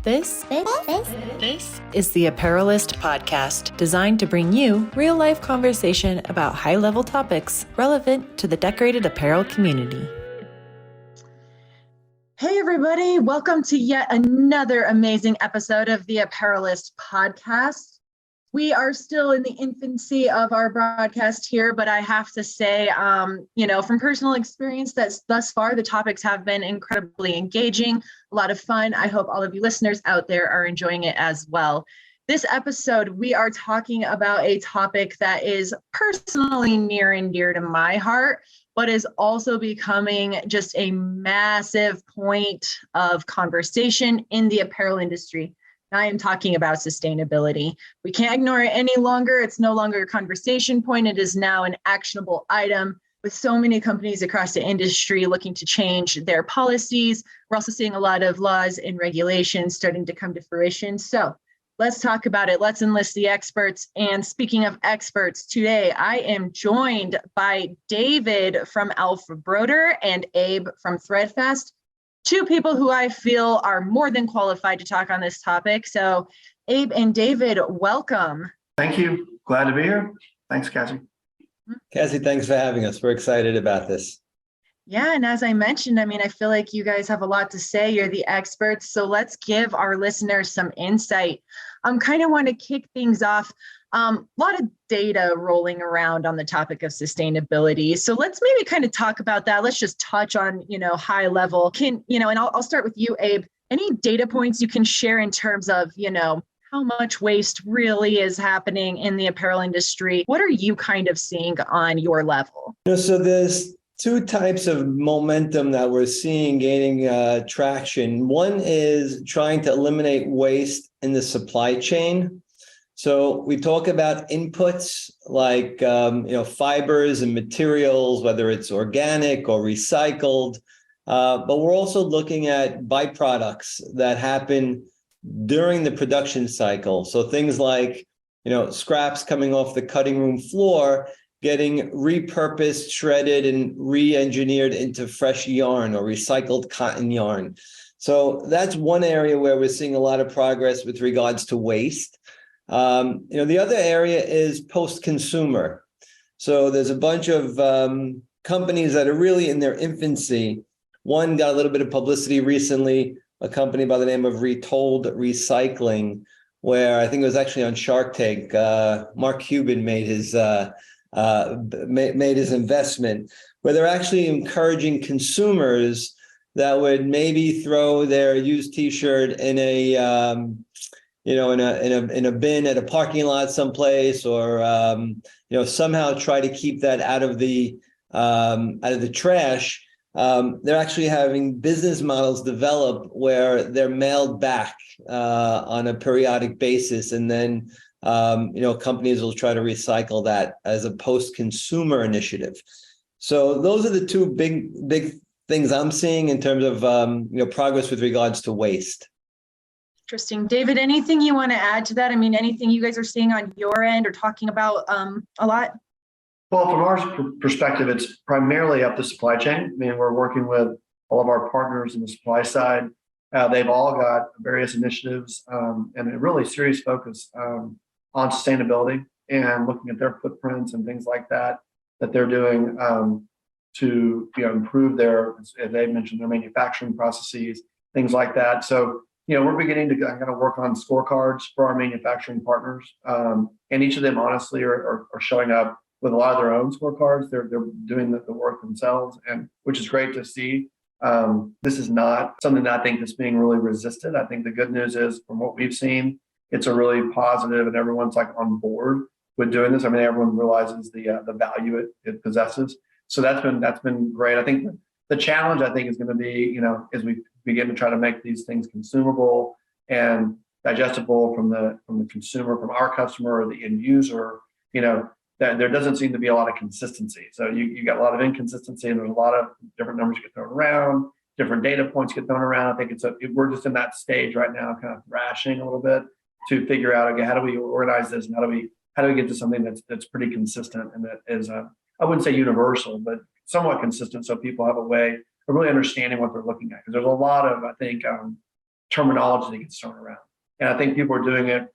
This is the Apparelist podcast, designed to bring you real-life conversation about high-level topics relevant to the decorated apparel community. Hey everybody, welcome to yet another amazing episode of the Apparelist podcast. We are still in the infancy of our broadcast here, but I have to say, from personal experience, that thus far the topics have been incredibly engaging, a lot of fun. I hope all of you listeners out there are enjoying it as well. This episode, we are talking about a topic that is personally near and dear to my heart, but is also becoming just a massive point of conversation in the apparel industry. I am talking about sustainability. We can't ignore it any longer. It's no longer a conversation point. It is now an actionable item with so many companies across the industry looking to change their policies. We're also seeing a lot of laws and regulations starting to come to fruition. So let's talk about it. Let's enlist the experts. And speaking of experts, today I am joined by David from Alpha Broder and Abe from Threadfast. Two people who I feel are more than qualified to talk on this topic. So Abe and David, welcome. Thank you. Glad to be here. Thanks, Cassie. Cassie, thanks for having us. We're excited about this. Yeah, and as I mentioned, I feel like you guys have a lot to say. You're the experts. So let's give our listeners some insight. Kind of want to kick things off. A lot of data rolling around on the topic of sustainability. So let's maybe kind of talk about that. Let's just touch on, high level. And I'll start with you, Abe. Any data points you can share in terms of, how much waste really is happening in the apparel industry? What are you kind of seeing on your level? So there's two types of momentum that we're seeing gaining traction. One is trying to eliminate waste in the supply chain. So we talk about inputs like fibers and materials, whether it's organic or recycled, but we're also looking at byproducts that happen during the production cycle. So things like scraps coming off the cutting room floor, getting repurposed, shredded, and re-engineered into fresh yarn or recycled cotton yarn. So that's one area where we're seeing a lot of progress with regards to waste. The other area is post-consumer. So there's a bunch of companies that are really in their infancy. One got a little bit of publicity recently, a company by the name of Retold Recycling, where I think it was actually on Shark Tank. Mark Cuban made his investment, where they're actually encouraging consumers that would maybe throw their used T-shirt in a in a bin at a parking lot someplace, or somehow try to keep that out of the trash. They're actually having business models develop where they're mailed back on a periodic basis, and then companies will try to recycle that as a post-consumer initiative. So those are the two big things I'm seeing in terms of progress with regards to waste. Interesting. David, anything you want to add to that? Anything you guys are seeing on your end or talking about a lot? Well, from our perspective, it's primarily up the supply chain. We're working with all of our partners in the supply side. They've all got various initiatives and a really serious focus on sustainability and looking at their footprints and things like that they're doing to improve their, as they mentioned, their manufacturing processes, things like that. So we're beginning to kind of work on scorecards for our manufacturing partners, and each of them honestly are showing up with a lot of their own scorecards. They're doing the work themselves, and which is great to see. This is not something that I think that's being really resisted. I think the good news is, from what we've seen, it's a really positive, and everyone's like on board with doing this. Everyone realizes the value it possesses. So that's been great. I think the challenge is going to be, as we begin to try to make these things consumable and digestible from the consumer, from our customer or the end user, that there doesn't seem to be a lot of consistency. So you got a lot of inconsistency, and there's a lot of different numbers get thrown around, different data points get thrown around. I think we're just in that stage right now, kind of thrashing a little bit to figure out, okay, how do we organize this, and how do we get to something that's pretty consistent and that is I wouldn't say universal, but somewhat consistent, so people have a way of really understanding what they're looking at. Because there's a lot of, I think, terminology that gets thrown around. And I think people are doing it,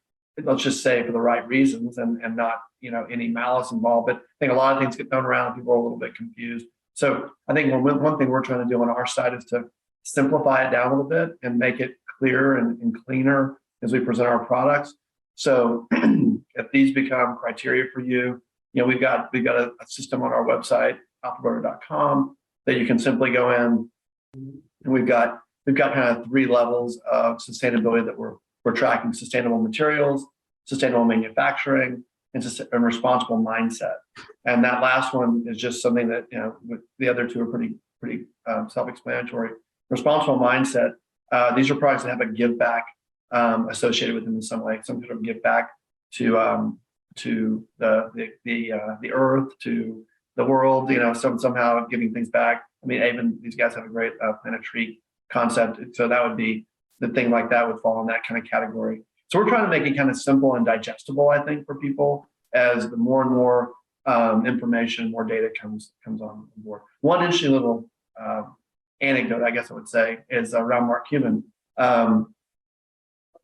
let's just say, for the right reasons and not, any malice involved. But I think a lot of things get thrown around and people are a little bit confused. So I think one thing we're trying to do on our side is to simplify it down a little bit and make it clearer and cleaner as we present our products. So if these become criteria for you, we've got a system on our website, alphabutter.com, that you can simply go in, and we've got kind of 3 levels of sustainability that we're tracking: sustainable materials, sustainable manufacturing, and responsible mindset. And that last one is just something that, the other 2 are pretty self-explanatory. Responsible mindset, these are products that have a give back associated with them in some way, some sort of give back to the earth, to the world, somehow giving things back. I mean, even these guys have a great Planet Tree concept. So that would be the thing, like that would fall in that kind of category. So we're trying to make it kind of simple and digestible, I think, for people, as the more and more information, more data comes on board. One interesting little anecdote, I guess I would say, is around Mark Cuban.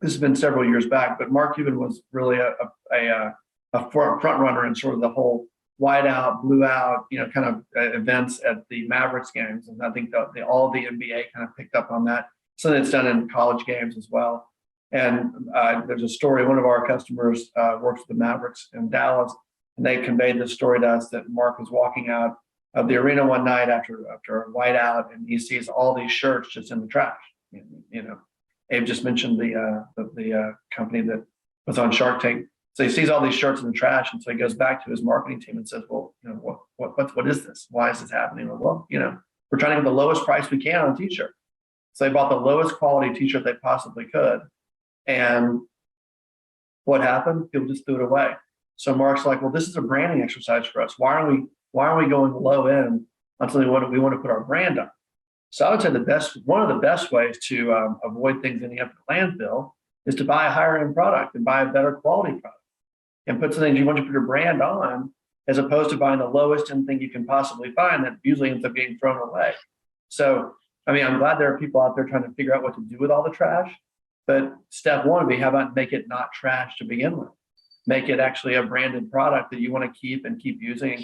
This has been several years back, but Mark Cuban was really a front runner in sort of the whole white out, blue out, kind of events at the Mavericks games. And I think all the NBA kind of picked up on that. Something that's done in college games as well. And there's a story, one of our customers works with the Mavericks in Dallas, and they conveyed this story to us that Mark was walking out of the arena one night after a whiteout, and he sees all these shirts just in the trash. Abe just mentioned the company that was on Shark Tank. So he sees all these shirts in the trash, and so he goes back to his marketing team and says, "Well, what is this? Why is this happening?" Well, we're trying to get the lowest price we can on a t-shirt. So they bought the lowest quality t-shirt they possibly could, and what happened? People just threw it away. So Mark's like, "Well, this is a branding exercise for us. Why aren't we going low end on something we want to put our brand on?" So I would say one of the best ways to avoid things ending up in the landfill is to buy a higher end product and buy a better quality product and put something you want to put your brand on, as opposed to buying the lowest end thing you can possibly find that usually ends up getting thrown away. So, I mean, I'm glad there are people out there trying to figure out what to do with all the trash. But step one would be, how about make it not trash to begin with? Make it actually a branded product that you want to keep using and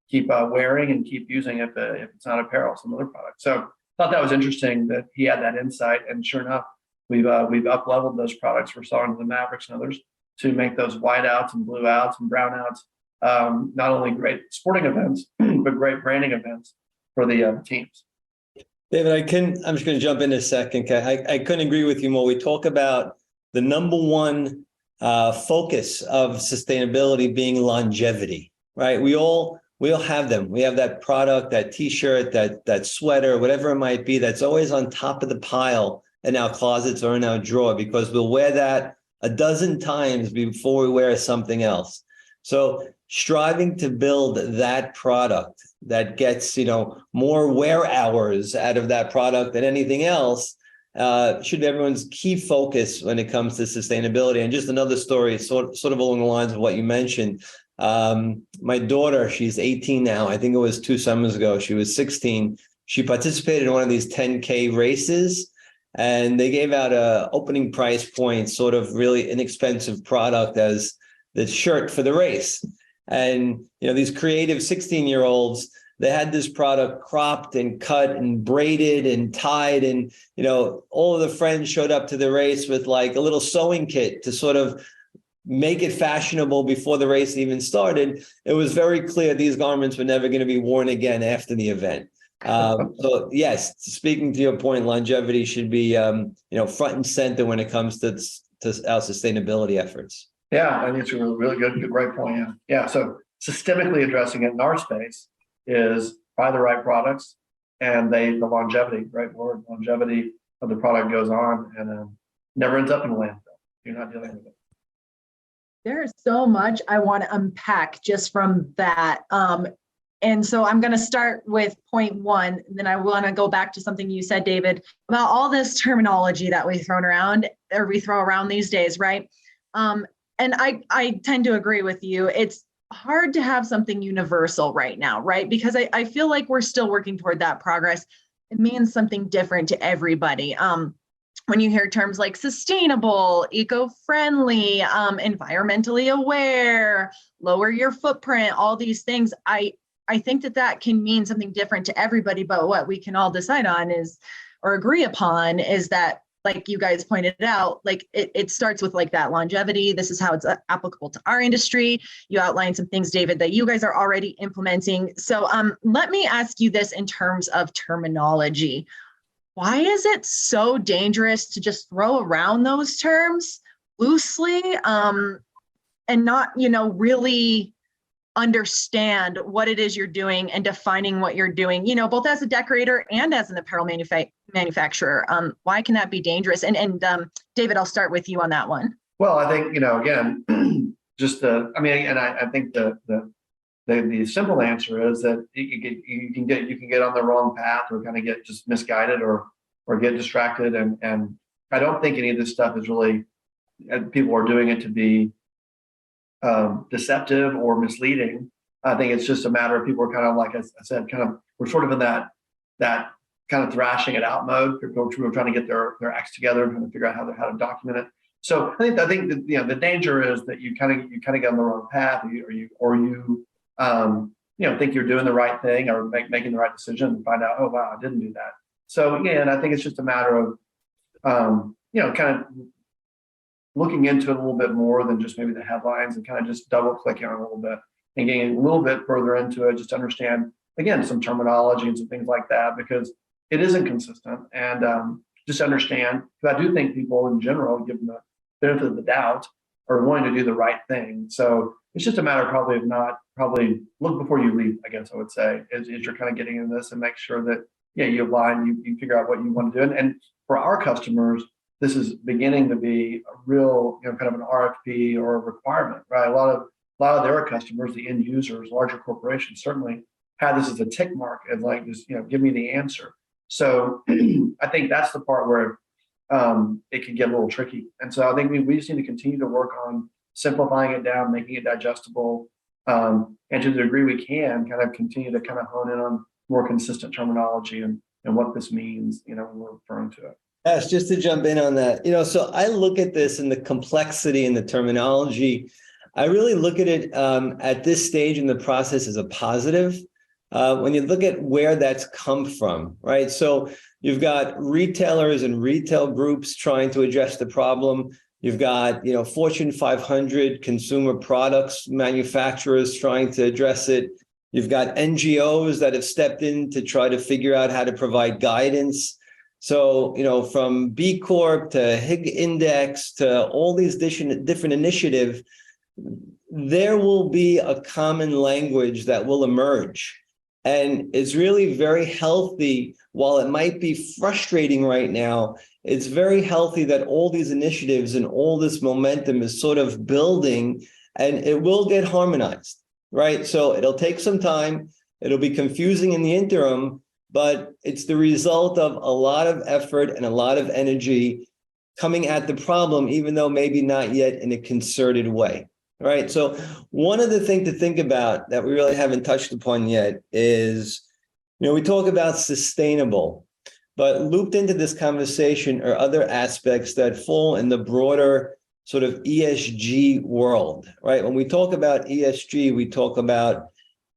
keep wearing and keep using if it's not apparel, some other product. So I thought that was interesting that he had that insight, and sure enough, we've up leveled those products we're selling to the Mavericks and others to make those white outs and blue outs and brown outs not only great sporting events but great branding events for the teams. David, I'm just going to jump in a second. I couldn't agree with you more. We talk about the number one focus of sustainability being longevity, right? We all have them. We have that product, that t-shirt, that sweater, whatever it might be, that's always on top of the pile in our closets or in our drawer, because we'll wear that a dozen times before we wear something else. So striving to build that product that gets, more wear hours out of that product than anything else should be everyone's key focus when it comes to sustainability. And just another story, sort of along the lines of what you mentioned. My daughter, she's 18 now. I think it was 2 summers ago. She was 16. She participated in one of these 10K races, and they gave out a opening price point, sort of really inexpensive product as the shirt for the race. And, these creative 16-year-olds, they had this product cropped and cut and braided and tied. And, all of the friends showed up to the race with like a little sewing kit to sort of make it fashionable before the race even started. It was very clear these garments were never going to be worn again after the event. So yes, speaking to your point, longevity should be, front and center when it comes to our sustainability efforts. Yeah, I think it's a really great point. Yeah. So systemically addressing it in our space is buy the right products, and the longevity, right word, longevity of the product goes on and never ends up in a landfill. You're not dealing with it. There is so much I want to unpack just from that. And so I'm going to start with point 1, and then I want to go back to something you said, David, about all this terminology that we throw around these days, right? And I tend to agree with you. It's hard to have something universal right now, right? Because I feel like we're still working toward that progress. It means something different to everybody. when you hear terms like sustainable, eco-friendly, environmentally aware, lower your footprint, all these things, I think that can mean something different to everybody, but what we can all decide on is, or agree upon, is that, like you guys pointed out, like it starts with like that longevity. This is how it's applicable to our industry. You outlined some things, David, that you guys are already implementing. So let me ask you this in terms of terminology. Why is it so dangerous to just throw around those terms loosely and not, really understand what it is you're doing and defining what you're doing, both as a decorator and as an apparel manufacturer? Why can that be dangerous? And David, I'll start with you on that one. Well, I think, again, I think the simple answer is that you can get on the wrong path, or kind of get just misguided, or get distracted. And I don't think any of this stuff is really, people are doing it to be deceptive or misleading. I think it's just a matter of people are kind of, like I said, we're sort of in that kind of thrashing it out mode. People are trying to get their acts together and trying to figure out how to document it. So I think that, the danger is that you kind of get on the wrong path, or you think you're doing the right thing, or making the right decision, and find out, oh wow, I didn't do that. So again, I think it's just a matter of kind of looking into it a little bit more than just maybe the headlines, and kind of just double clicking on it a little bit and getting a little bit further into it, just to understand, again, some terminology and some things like that, because it isn't consistent. And just understand, because I do think people in general, given the benefit of the doubt, are wanting to do the right thing. So it's just a matter of probably look before you leap, I guess I would say, as you're kind of getting into this, and make sure that, you align, you figure out what you want to do. And for our customers, this is beginning to be a real, kind of an RFP or a requirement, right? A lot of their customers, the end users, larger corporations, certainly have this as a tick mark, as like, just, give me the answer. So I think that's the part where it can get a little tricky. And so I think we just need to continue to work on simplifying it down, making it digestible, and to the degree we can, kind of continue to kind of hone in on more consistent terminology and what this means, when we're referring to it. Yes, just to jump in on that, so I look at this and the complexity and the terminology. I really look at it at this stage in the process as a positive. When you look at where that's come from, right? So you've got retailers and retail groups trying to address the problem. You've got, Fortune 500 consumer products manufacturers trying to address it. You've got NGOs that have stepped in to try to figure out how to provide guidance. So, from B Corp to Higg Index to all these different initiatives, there will be a common language that will emerge. And it's really very healthy. While it might be frustrating right now, it's very healthy that all these initiatives and all this momentum is sort of building, and it will get harmonized, right? So it'll take some time. It'll be confusing in the interim, but it's the result of a lot of effort and a lot of energy coming at the problem, even though maybe not yet in a concerted way. Right. So one of the things to think about that we really haven't touched upon yet is, we talk about sustainable, but looped into this conversation are other aspects that fall in the broader sort of ESG world, right? When we talk about ESG, we talk about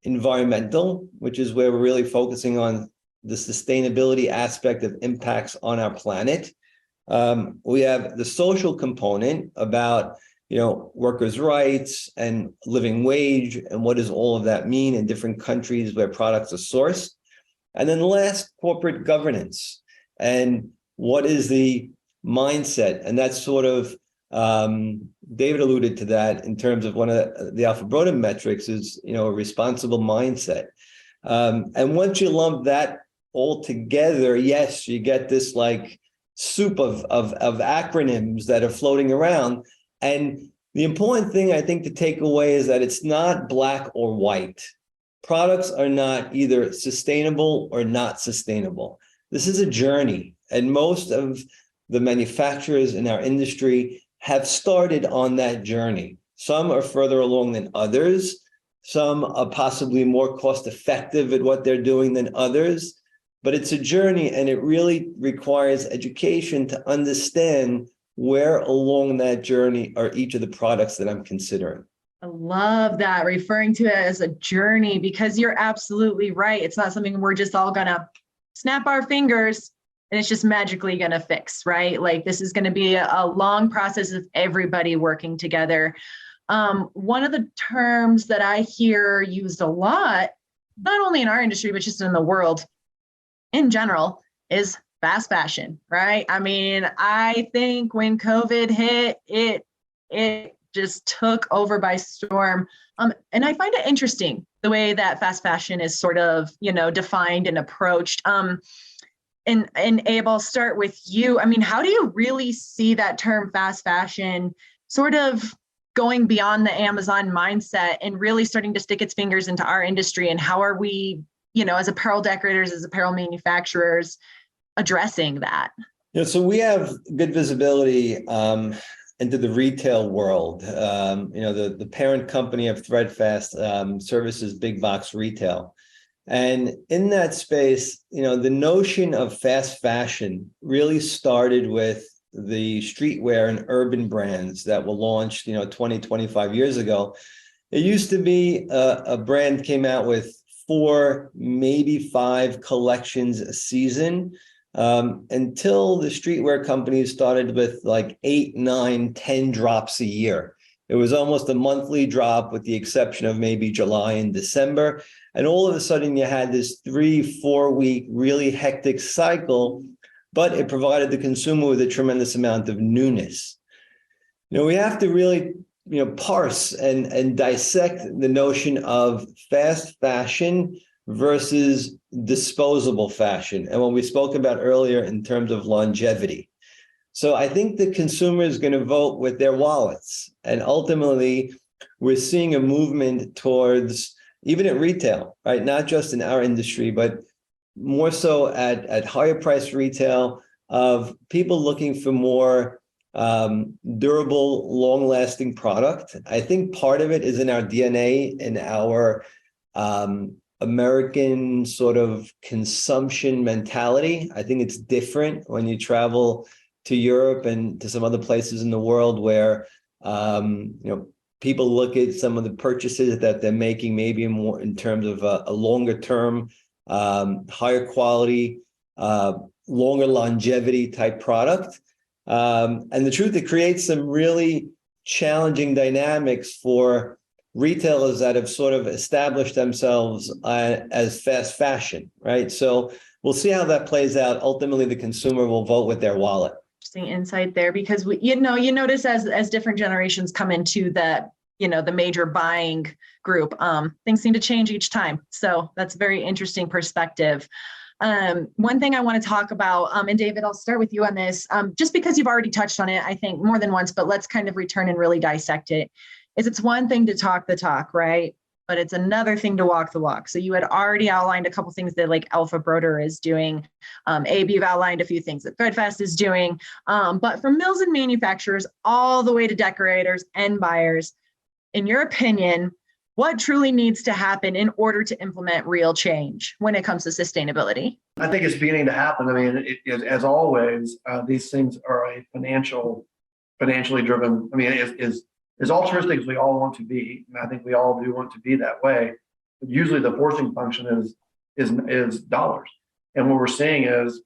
environmental, which is where we're really focusing on the sustainability aspect of impacts on our planet. We have the social component about workers' rights and living wage, and what does all of that mean in different countries where products are sourced. And then last, corporate governance, and what is the mindset? And that's sort of, David alluded to that in terms of one of the Alpha Broadem metrics is, a responsible mindset. And once you lump that all together, yes, you get this like soup of acronyms that are floating around. And the important thing I think to take away is that it's not black or white. Products are not either sustainable or not sustainable. This is a journey. And most of the manufacturers in our industry have started on that journey. Some are further along than others. Some are possibly more cost effective at what they're doing than others. but it's a journey, and it really requires education to understand where along that journey are each of the products that I'm considering. I love that, referring to it as a journey, because you're absolutely right. It's not something we're just all gonna snap our fingers and it's just magically gonna fix, right? Like this is gonna be a long process of everybody working together. One of the terms that I hear used a lot, not only in our industry, but just in the world in general, is fast fashion, right? I mean, I think when COVID hit, it just took over by storm. And I find it interesting the way that fast fashion is sort of, defined and approached. And Abe, I'll start with you. I mean, how do you really see that term fast fashion sort of going beyond the Amazon mindset and really starting to stick its fingers into our industry? And how are we, as apparel decorators, as apparel manufacturers, addressing that? So we have good visibility into the retail world. The parent company of Threadfast services big box retail. And in that space, the notion of fast fashion really started with the streetwear and urban brands that were launched, 20, 25 years ago. It used to be a brand came out with 4, maybe 5 collections a season, until the streetwear companies started with like 8, 9, 10 drops a year. It was almost a monthly drop with the exception of maybe July and December. And all of a sudden you had this 3-4 week really hectic cycle, but it provided the consumer with a tremendous amount of newness. We have to really, parse and dissect the notion of fast fashion versus disposable fashion. And what we spoke about earlier in terms of longevity. So I think the consumer is going to vote with their wallets. And ultimately, we're seeing a movement towards, even at retail, right? Not just in our industry, but more so at higher price retail, of people looking for more durable, long-lasting product. I think part of it is in our DNA, in our American sort of consumption mentality. I think it's different when you travel to Europe and to some other places in the world where people look at some of the purchases that they're making, maybe more in terms of a longer term, higher quality, longer longevity type product. And the truth, it creates some really challenging dynamics for retailers that have sort of established themselves as fast fashion, right? So we'll see how that plays out. Ultimately, the consumer will vote with their wallet. Interesting insight there, because you notice as different generations come into the major buying group, things seem to change each time. So that's a very interesting perspective. One thing I want to talk about, and David, I'll start with you on this, just because you've already touched on it, I think more than once, but let's kind of return and really dissect it. It's one thing to talk the talk, right? But it's another thing to walk the walk. So you had already outlined a couple things that like Alpha Broder is doing. Abe, you've outlined a few things that Threadfast is doing. But from mills and manufacturers all the way to decorators and buyers, in your opinion, what truly needs to happen in order to implement real change when it comes to sustainability? I think it's beginning to happen. I mean, as always, these things are a financially driven. I mean, as altruistic as we all want to be, and I think we all do want to be that way, but usually the forcing function is dollars. And what we're seeing is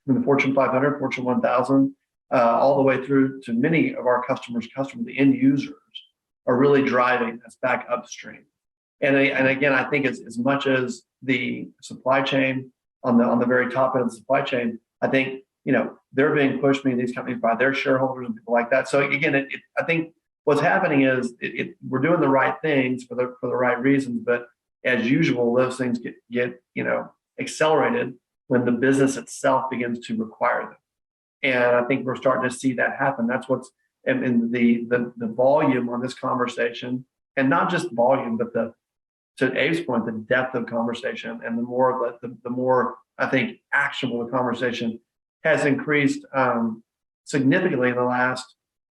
in the Fortune 500, Fortune 1000, all the way through to many of our customers, the end users, are really driving us back upstream. And again, I think it's as much as the supply chain on the very top end of the supply chain. I think they're being pushed, many of these companies, by their shareholders and people like that. So again, I think what's happening is we're doing the right things for the right reasons, but as usual, those things get accelerated when the business itself begins to require them. And I think we're starting to see that happen. That's what's in the volume on this conversation, and not just volume, but to Abe's point, the depth of conversation, and the more I think actionable the conversation has increased significantly in the last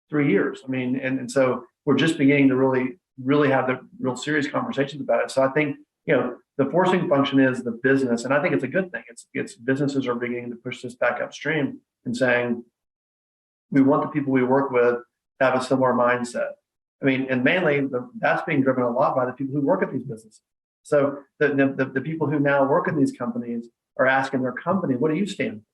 3 years. I mean, and so we're just beginning to really have the real serious conversations about it. So I think the forcing function is the business, and I think it's a good thing. It's businesses are beginning to push this back upstream and saying, we want the people we work with to have a similar mindset. I mean, and mainly that's being driven a lot by the people who work at these businesses. So the people who now work in these companies are asking their company, what do you stand for?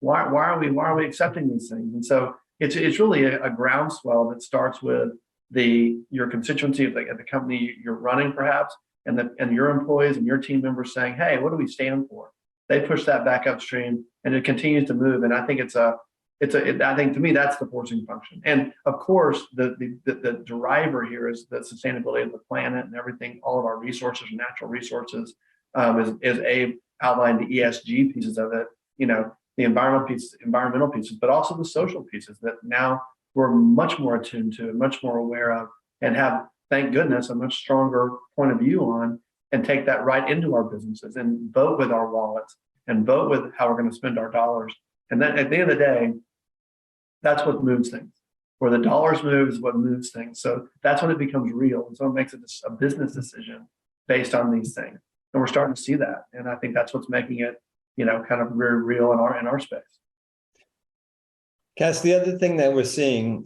Why are we accepting these things? And so it's really a groundswell that starts with your constituency of the company you're running, perhaps, and your employees and your team members saying, hey, what do we stand for? They push that back upstream, and it continues to move. And I think I think to me that's the forcing function. And of course, the driver here is the sustainability of the planet and everything, all of our resources, natural resources, as Abe outlined the ESG pieces of it, the environmental pieces, but also the social pieces that now we're much more attuned to and much more aware of, and have, thank goodness, a much stronger point of view on, and take that right into our businesses and vote with our wallets and vote with how we're going to spend our dollars. And then at the end of the day, that's what moves things. Where the dollars move is what moves things. So that's when it becomes real. And so it makes it a business decision based on these things. And we're starting to see that. And I think that's what's making it, kind of very real in our space. Cass, the other thing that we're seeing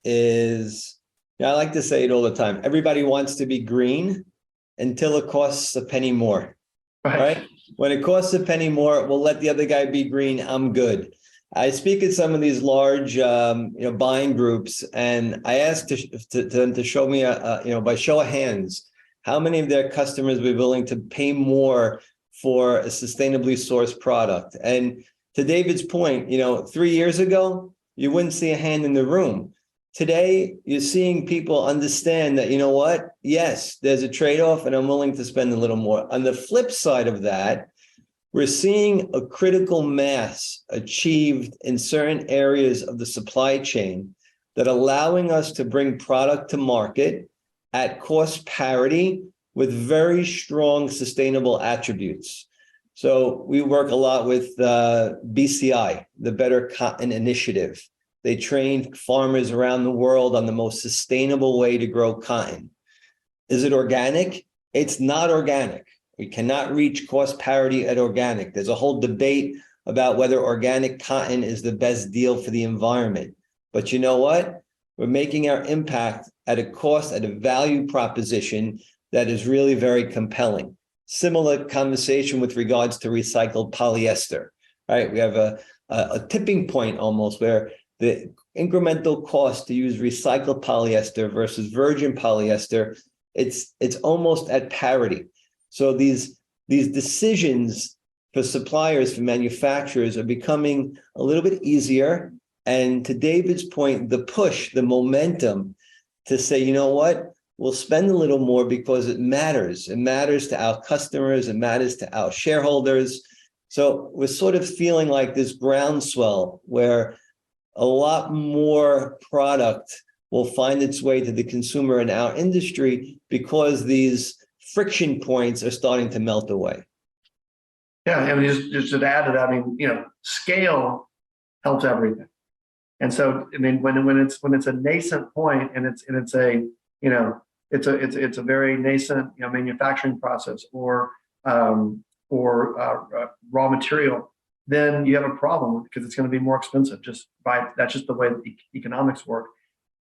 is, I like to say it all the time, everybody wants to be green until it costs a penny more, right? When it costs a penny more, we'll let the other guy be green, I'm good. I speak at some of these large, buying groups, and I ask them to show me, by show of hands, how many of their customers would be willing to pay more for a sustainably sourced product. And to David's point, 3 years ago, you wouldn't see a hand in the room. Today, you're seeing people understand that, yes, there's a trade-off and I'm willing to spend a little more. On the flip side of that, we're seeing a critical mass achieved in certain areas of the supply chain that are allowing us to bring product to market at cost parity with very strong sustainable attributes. So we work a lot with BCI, the Better Cotton Initiative. They train farmers around the world on the most sustainable way to grow cotton. Is it organic? It's not organic. We cannot reach cost parity at organic. There's a whole debate about whether organic cotton is the best deal for the environment. But you know what? We're making our impact at a cost, at a value proposition that is really very compelling. Similar conversation with regards to recycled polyester, right? We have a tipping point almost where the incremental cost to use recycled polyester versus virgin polyester, it's almost at parity. So these decisions for suppliers, for manufacturers, are becoming a little bit easier. And to David's point, the push, the momentum to say, you know what, we'll spend a little more because it matters. It matters to our customers. It matters to our shareholders. So we're sort of feeling like this groundswell where a lot more product will find its way to the consumer in our industry because these friction points are starting to melt away. Yeah, I mean, just to add to that, scale helps everything. And so, when it's a nascent point and it's a very nascent manufacturing process or raw material, then you have a problem because it's going to be more expensive. That's just the way that the economics work.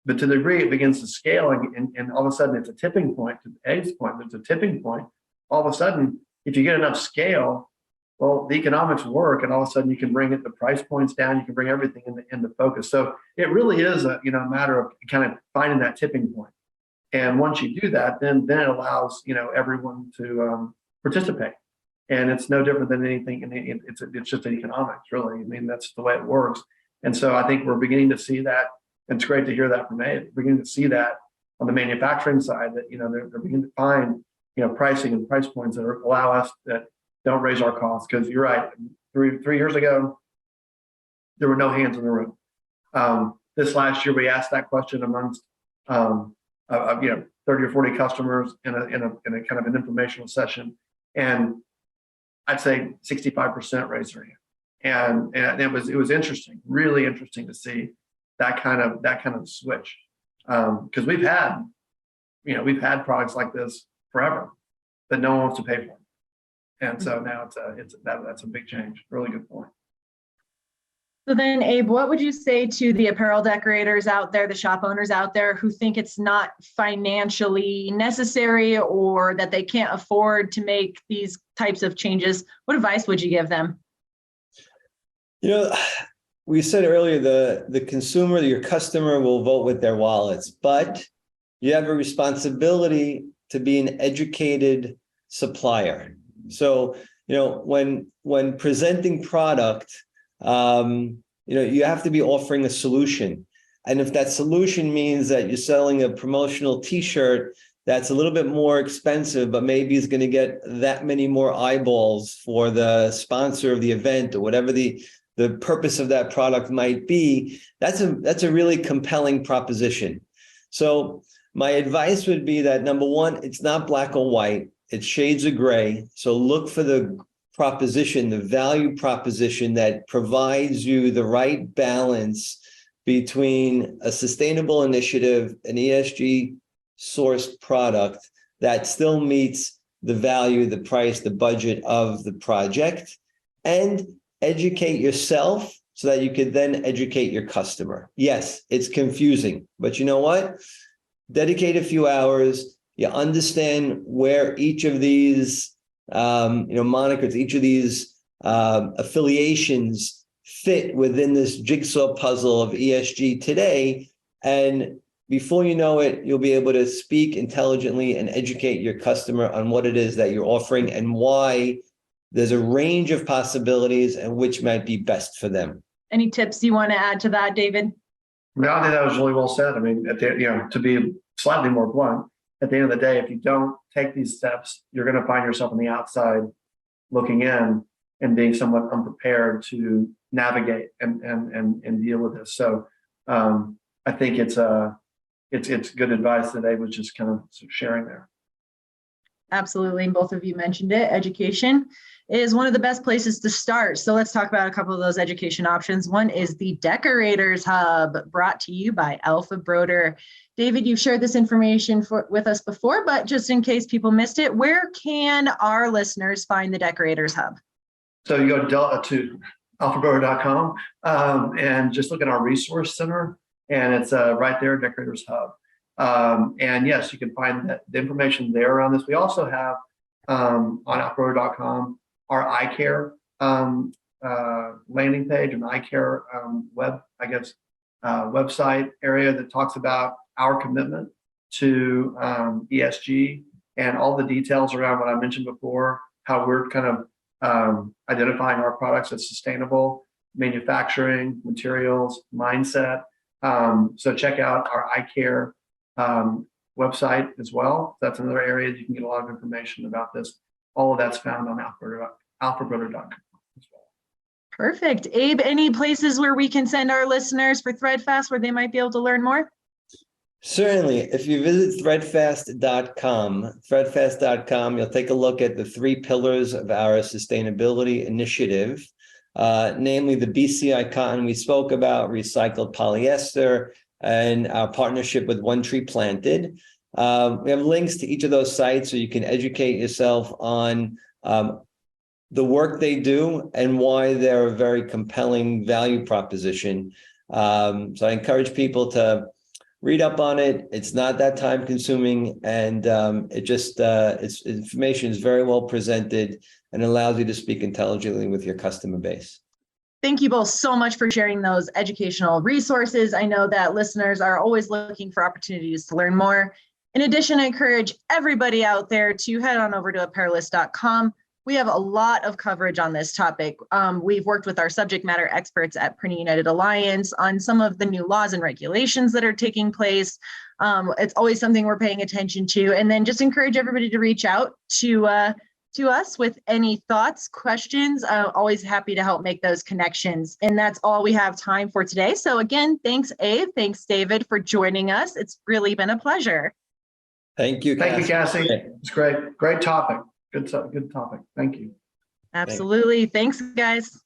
But to the degree it begins to scale and all of a sudden it's a tipping point, to Abe's point, there's a tipping point. All of a sudden, if you get enough scale, well, the economics work, and all of a sudden you can bring the price points down, you can bring everything into focus. So it really is a matter of kind of finding that tipping point. And once you do that, then it allows everyone to participate. And it's no different than anything. It's just economics, really. That's the way it works. And so I think we're beginning to see that. And it's great to hear that from Abe. We're beginning to see that on the manufacturing side, that they're beginning to find pricing and price points that allow us, that don't raise our costs. Because you're right, three years ago, there were no hands in the room. This last year, we asked that question amongst 30 or 40 customers in a kind of an informational session, and I'd say 65% raised their hand. And it was interesting, really interesting to see that kind of switch, because we've had products like this forever, that no one wants to pay for. And so now that's a big change. Really good point. So then, Abe, what would you say to the apparel decorators out there, the shop owners out there who think it's not financially necessary or that they can't afford to make these types of changes? What advice would you give them? We said earlier, the consumer, your customer will vote with their wallets, but you have a responsibility to be an educated supplier. So, when presenting product, you have to be offering a solution. And if that solution means that you're selling a promotional t-shirt that's a little bit more expensive, but maybe is going to get that many more eyeballs for the sponsor of the event or whatever the purpose of that product might be, that's a really compelling proposition. So my advice would be that, number one, it's not black or white, it's shades of gray. So look for the proposition, the value proposition that provides you the right balance between a sustainable initiative, an ESG sourced product that still meets the value, the price, the budget of the project, and educate yourself so that you can then educate your customer. Yes, it's confusing, but you know what? Dedicate a few hours. You understand where each of these monikers, each of these affiliations fit within this jigsaw puzzle of ESG today. And before you know it, you'll be able to speak intelligently and educate your customer on what it is that you're offering and why there's a range of possibilities and which might be best for them. Any tips you want to add to that, David? No, I think that was really well said. I mean, to be slightly more blunt, at the end of the day, if you don't take these steps, you're going to find yourself on the outside looking in and being somewhat unprepared to navigate and deal with this. So I think it's good advice that Abe was just kind of sharing there. Absolutely. And both of you mentioned it. Education is one of the best places to start. So let's talk about a couple of those education options. One is the Decorators Hub, brought to you by Alpha Broder. David, you've shared this information with us before, but just in case people missed it, where can our listeners find the Decorators Hub? So you go to alphabroder.com and just look at our resource center, and it's right there, Decorators Hub. And yes, you can find the information there around this. We also have on alphabroder.com our eye care landing page and eye care website area that talks about our commitment to ESG and all the details around what I mentioned before, how we're kind of identifying our products as sustainable, manufacturing, materials, mindset. So check out our eye care website as well. That's another area that you can get a lot of information about this. All of that's found on alphabroder.com as well. Perfect. Abe, any places where we can send our listeners for Threadfast where they might be able to learn more? Certainly. If you visit threadfast.com, you'll take a look at the 3 pillars of our sustainability initiative, namely the BCI cotton we spoke about, recycled polyester, and our partnership with One Tree Planted. We have links to each of those sites so you can educate yourself on the work they do and why they're a very compelling value proposition. So I encourage people to read up on it. It's not that time consuming, and its information is very well presented and allows you to speak intelligently with your customer base. Thank you both so much for sharing those educational resources. I know that listeners are always looking for opportunities to learn more. In addition, I encourage everybody out there to head on over to apparelist.com. We have a lot of coverage on this topic. We've worked with our subject matter experts at Printing United Alliance on some of the new laws and regulations that are taking place. It's always something we're paying attention to. And then just encourage everybody to reach out to us with any thoughts, questions. Always happy to help make those connections. And that's all we have time for today. So again, thanks, Abe. Thanks, David, for joining us. It's really been a pleasure. Thank you, Cassie. Thank you, Cassie. It's great. Great topic. Good topic. Thank you. Absolutely. Thanks, guys.